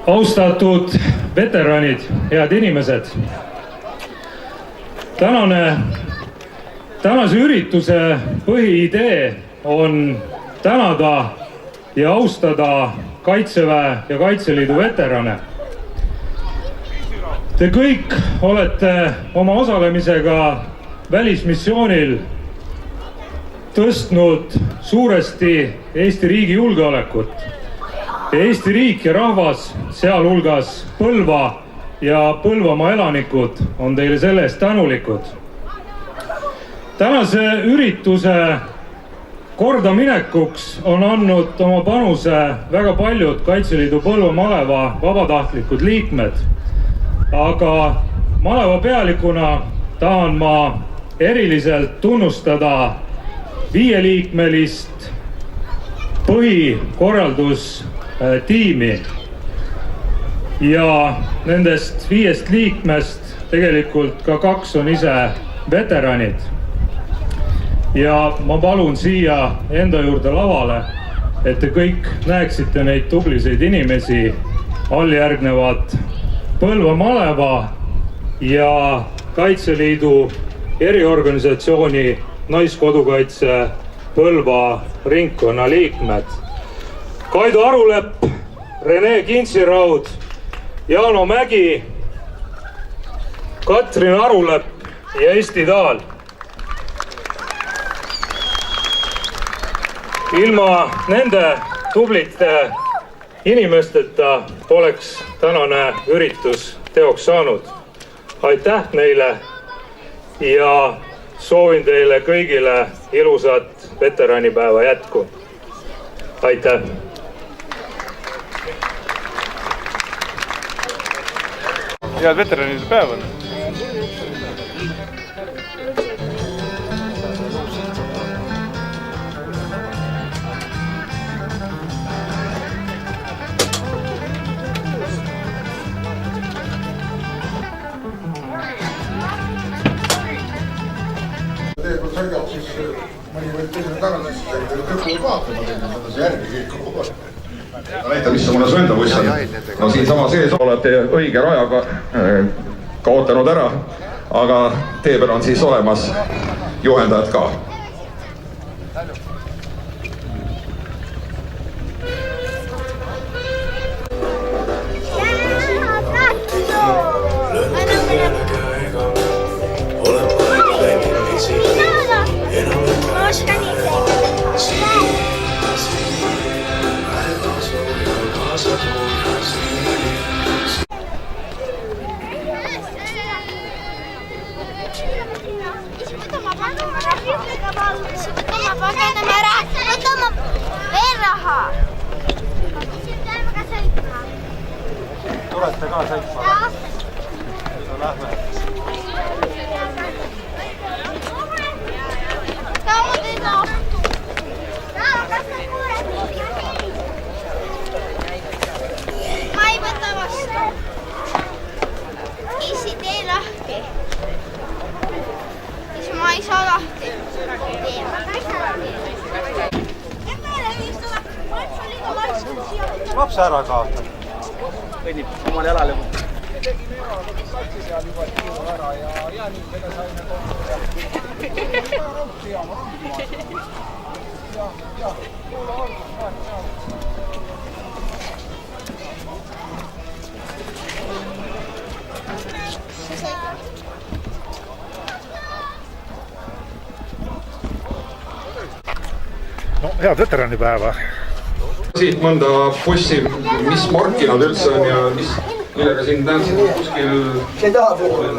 Austatud veteranid, head inimesed. Tänase ürituse põhiidee on tänada ja austada Kaitseväe ja Kaitseliidu veterane. Te kõik olete oma osalemisega välismissioonil tõstnud suuresti Eesti riigi julgeolekut. Eesti riik ja rahvas, sealhulgas Põlva ja Põlvamaa elanikud, on teile selle eest tänulikud. Tänase ürituse kordaminekuks on andnud oma panuse väga paljud Kaitseliidu Põlva maleva vabatahtlikud liikmed. Aga maleva pealikuna tahan ma eriliselt tunnustada 5-liikmelist põhikorraldustiimi. Ja nendest 5 liikmest tegelikult ka 2 on ise veteranid. Ja ma palun siia enda juurde lavale, et te kõik näeksite neid tubliseid inimesi alljärgnevat Põlva maleva ja Kaitseliidu eriorganisatsiooni Naiskodukaitse Põlva ringkonna liikmed. Kaido Arulepp, Rene Kintsiraud, Jaano Mägi, Katrin Arulepp ja Eesti Taal. Ilma nende tublite inimesteta poleks tänane üritus teoks saanud. Aitäh neile ja soovin teile kõigile ilusat veteranipäeva jätku. Aitäh! Head veteranide päeva! Tegelikult sõidab siis mõni võib teisele tagasi, siis kõpul vaatama teile, seda see järgi kõik kogu aeg. Näita, mis see mulle su enda buss on. No siin sama sees olete õige rajaga kaotanud ära, aga tee peal on siis olemas juhendajad ka. Tulete ka sõitma? Lähme. Ma ei võta vastu. Issi, tee lahti. Siis ma ei saa lahti. Laps ära kaotab. Kõnnib omal jalale. Me tegime katsi seal juba tiiru ära ja Jaanikele saime kohta. Ja, kuule algus vahet. No, head veteranipäeva. Siit mõnda bussi, mis marki nad üldse on ja millega siin tähendab kuskil... See tahab poole.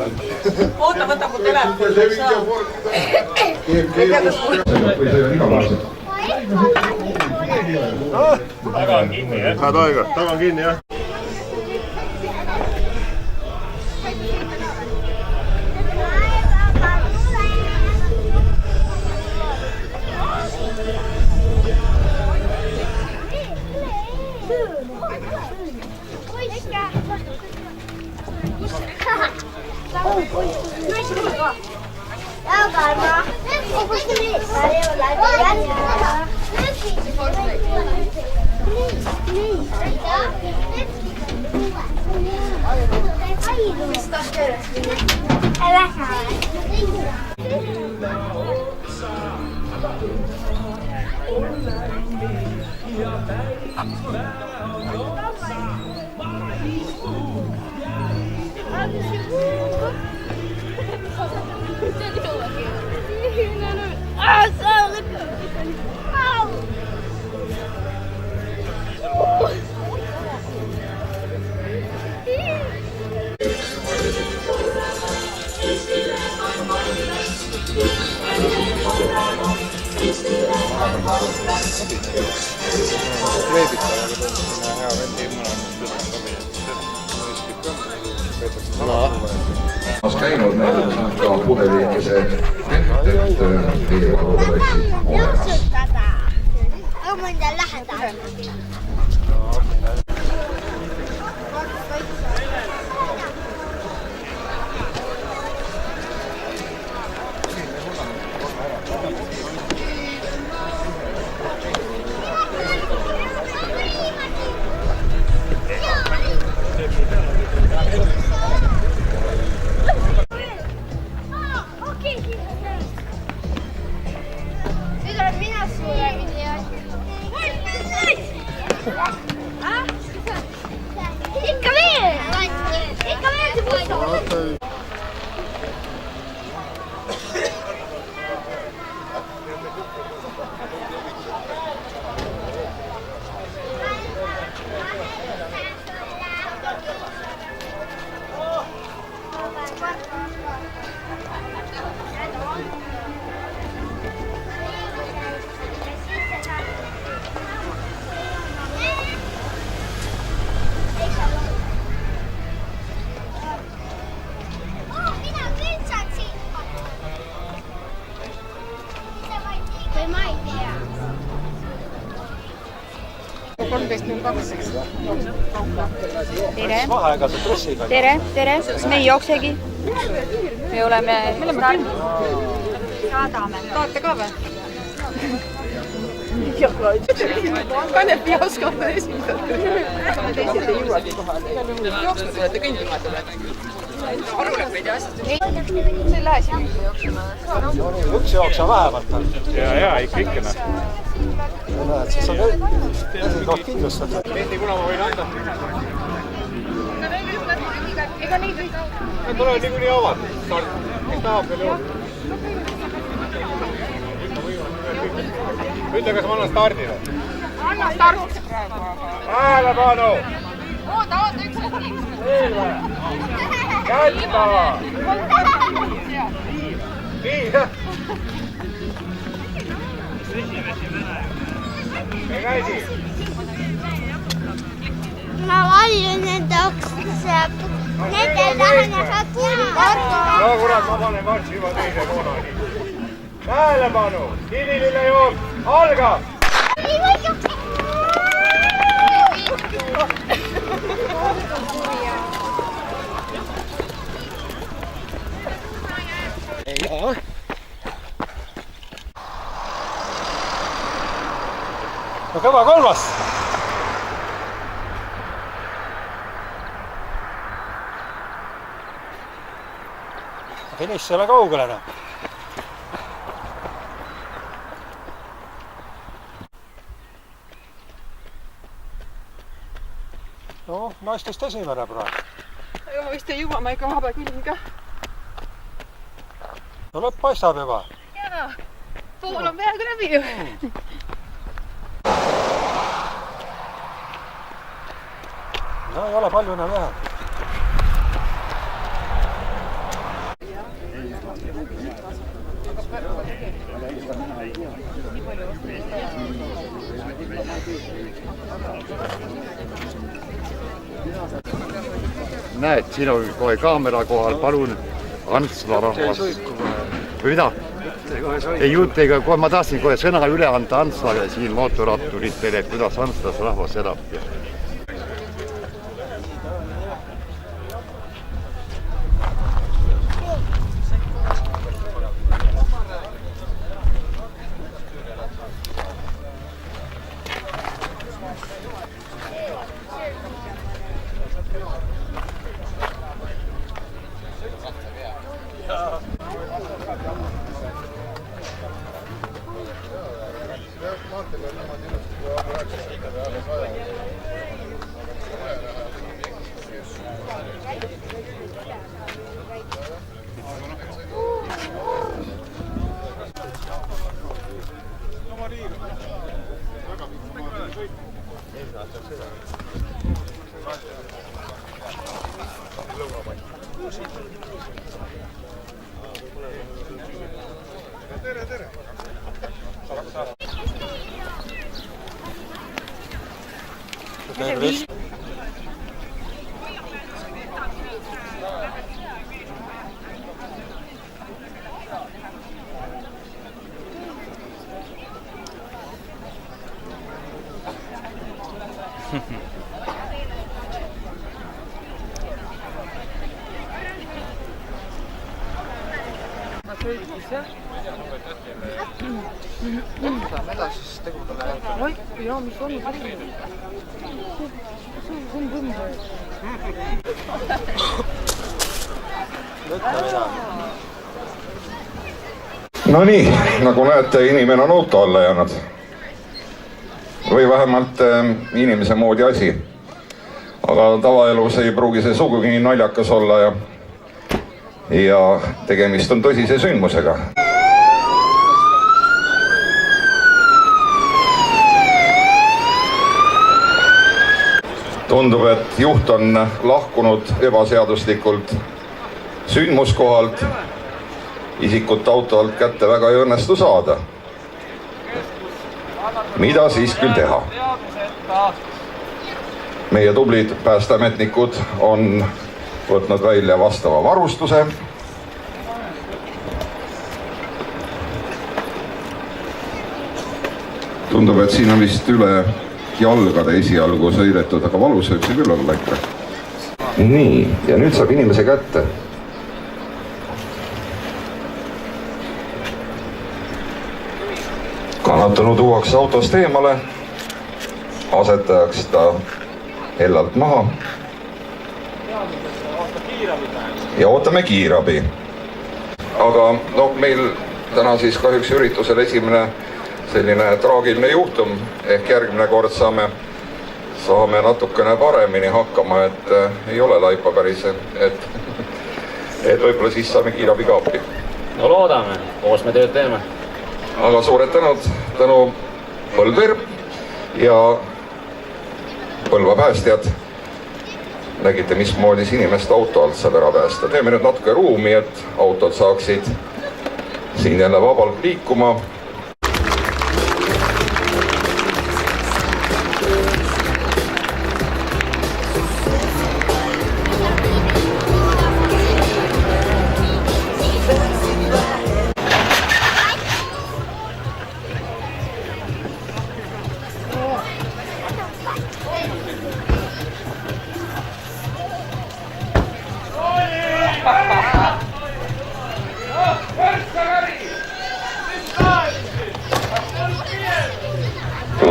Oota, võta mu telefon. Või see on igavaaselt. Taga on kinni, jah? Taga on kinni, jah? käinud näiteks ka puheliikese et teie oleksid olemas. Aga ma enda lähedal. Tere, kas me ei jooksegi? Me oleme saadame. Tahate ka või? Kanepi jaoskonna esindajad. Teised ei jõuagi kohale. Jooksma tulete kõndima tulete. Aruleb meid asjast. See ei lähe siin jooksma. Üks jooksa vähemalt on. Ja, ikka näe. Siis on esikoht kindlustatud. Mindi, kuna ma võin anda? Ega neid ei saa. Nad tulevad niikuinii avad. Kes tahab veel jooksma? Ütle, kas ma annan stardile? Anna start praegu. Tähelepanu! Oota, üks hetki. Selve! Kätta! Nii, jah! Ei käisi! Ma valjun nende oksab. Nende tahan ja saad kuulda. No kurat, ma panen martsi juba teise koonani. Tähelepanu! Kivilille jooks! Algab! Jaa. No kõva kolmas. Finiš ei ole kaugel enam. No, naistest esimene praegu. Ma vist ei jõua, ma ikka vahepeal külm ka. No lõpp paistab juba. Jaa, pool on peaaegu läbi ju. No ei ole palju enam jäänud. Näed, siin on kohe kaamera kohal, palun Antsla rahvas. Või mida? Ei jutt ega, ma tahtsin kohe sõna üle anda Antslale siin mootorratturitele, kuidas Antslas rahvas elab. Läheme edasi siis tegudele. Oi, jaa, mis on? No nii, nagu näete, inimene on auto alla jäänud. Või vähemalt inimese moodi asi. Aga tavaelus ei pruugi see sugugi nii naljakas olla ja tegemist on tõsise sündmusega. Tundub, et juht on lahkunud ebaseaduslikult sündmuskohalt. Isikut auto alt kätte väga ei õnnestu saada. Mida siis küll teha? Meie tublid päästeametnikud on võtnud välja vastava varustuse. Tundub, et siin on vist üle jalgade esialgu sõidetud, aga valus võib see küll olla ikka. Nii, ja nüüd saab inimese kätte. Kannatanu tuuakse autost eemale, asetajaks ta hellalt maha ja ootame kiirabi. Aga no, meil täna siis kahjuks üritusel esimene selline traagiline juhtum, ehk järgmine kord saame natukene paremini hakkama, et ei ole laipa päris, et võib-olla siis saame kiirabi ka appi. No loodame, koos me tööd teeme. Aga suured tänu Põlver ja Põlva päästjad. Nägite, mismoodi inimest auto alt saab ära päästa. Teeme nüüd natuke ruumi, et autod saaksid siin jälle vabalt liikuma.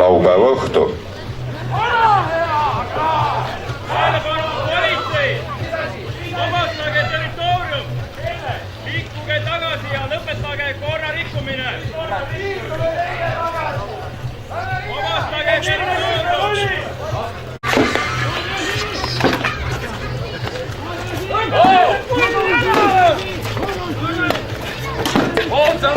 Laupäeva õhtu. Vabastage territoorium! Liikuge tagasi ja lõpetage korra rikkumine! Vabastage territoorium! Otsa!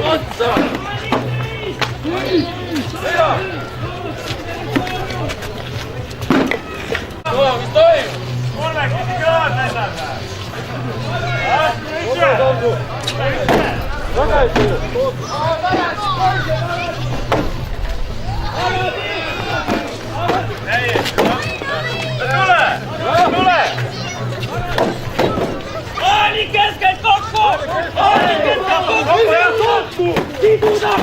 Mis toimub? Kolmekesi kõlad lendab! Tule! Aani keskelt kokku! Aani keskelt kokku! Siduda!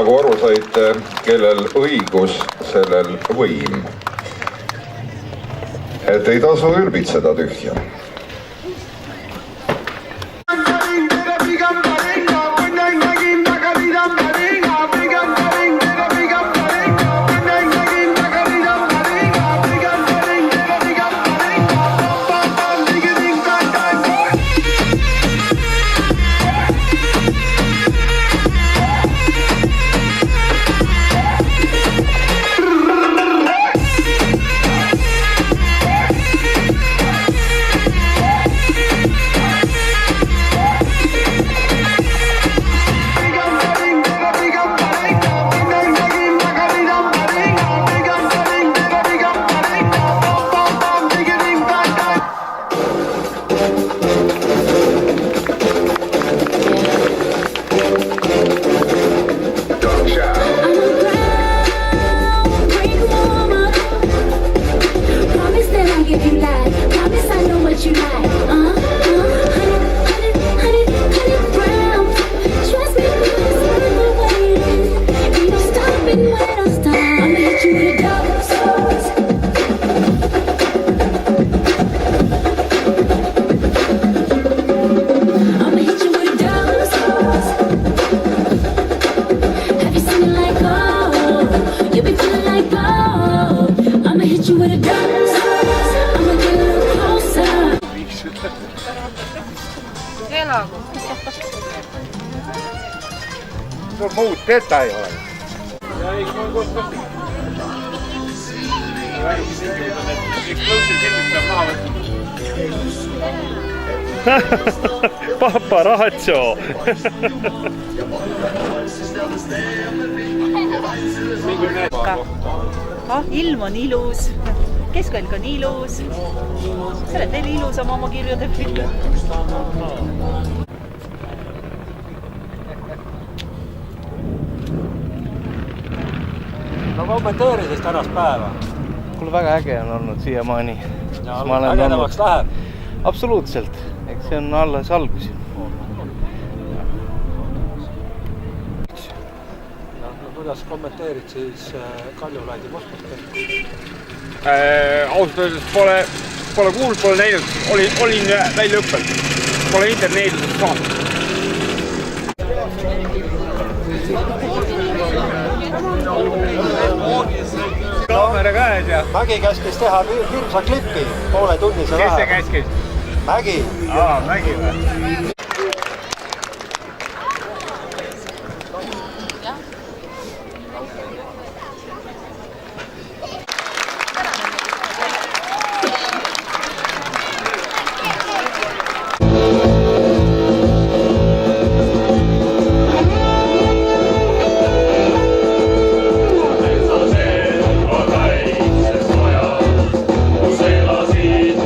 nagu aru saite, kellel õigus, sellel võim. Et ei tasu ülbitseda tühja. Sul muud teeta ei ole. Paparazzo. Ilm on ilus, keskvälk on ilus, sa oled veel ilusam oma kirjude pilli. No kommenteerides tänast päeva. Kuule, väga äge on olnud siiamaani. Ägedamaks läheb? Absoluutselt, eks see on alles algus. No kuidas kommenteerid siis Kaljulaidi Moskvast? Ausalt öeldes pole kuulnud, pole näinud, olin väljaõppel, pole interneedusest saanud. Kaamera käes ja... Mägi käskis teha hirmsa klippi, poole tunnise vähe. Kes see käskis? Mägi. Mägi või? Elasid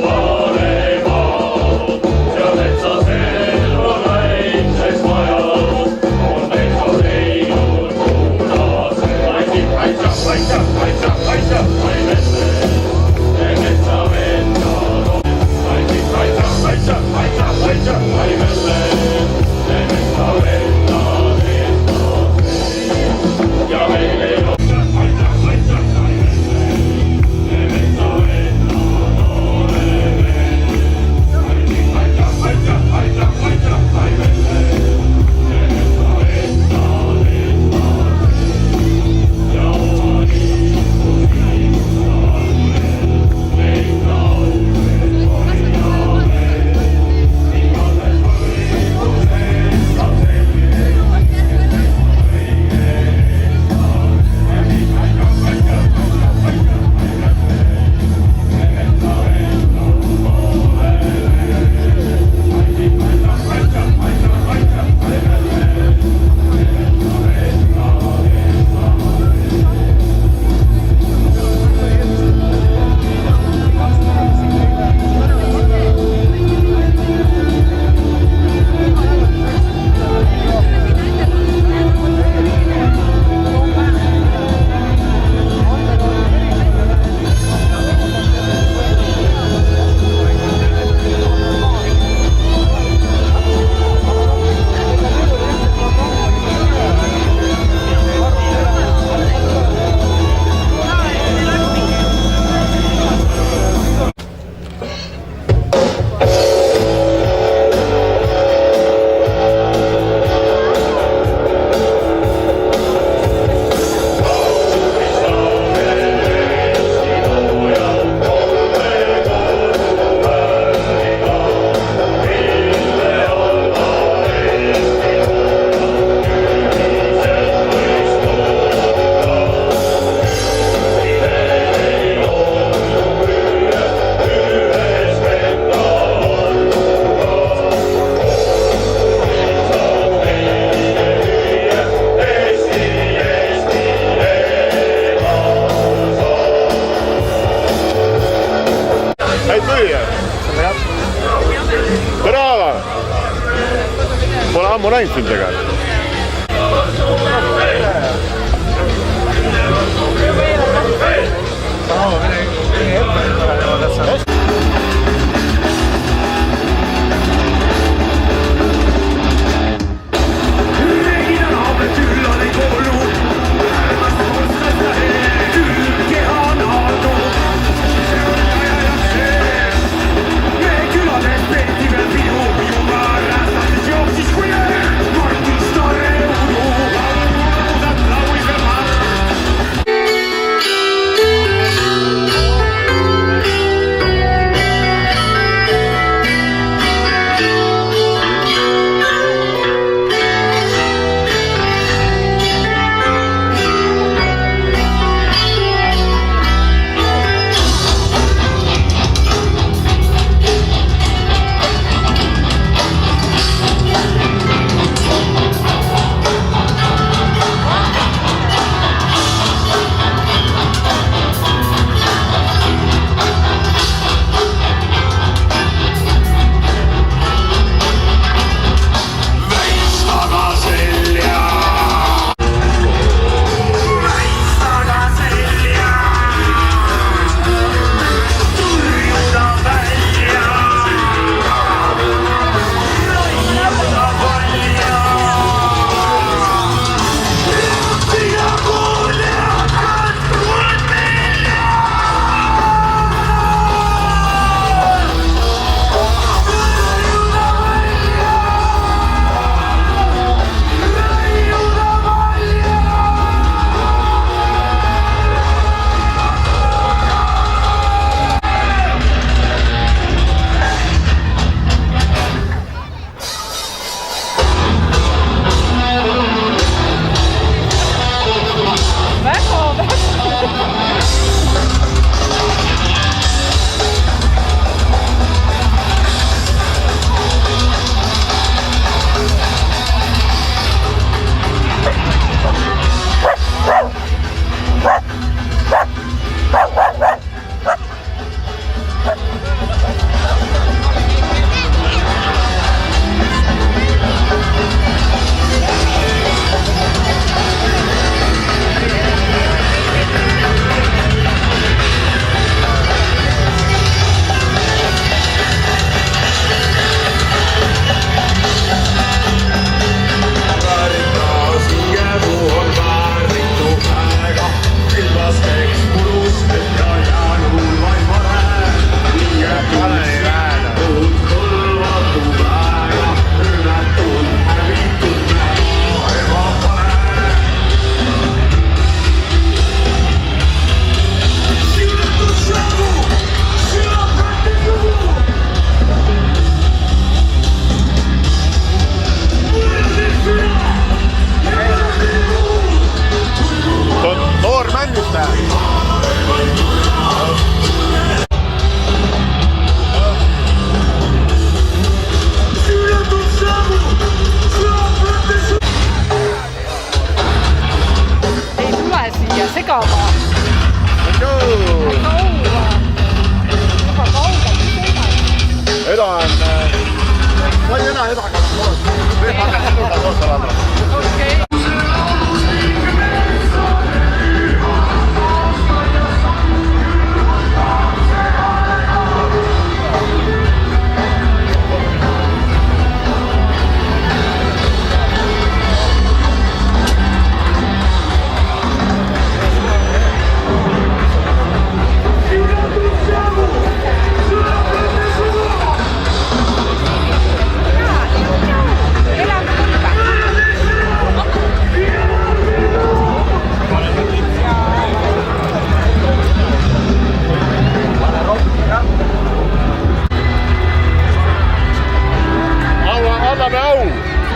Vaaremaal ja metsas ammu näinud sind tegelikult.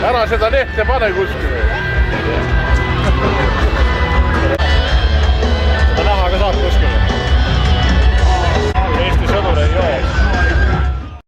Ära seda lehte pane kuskile.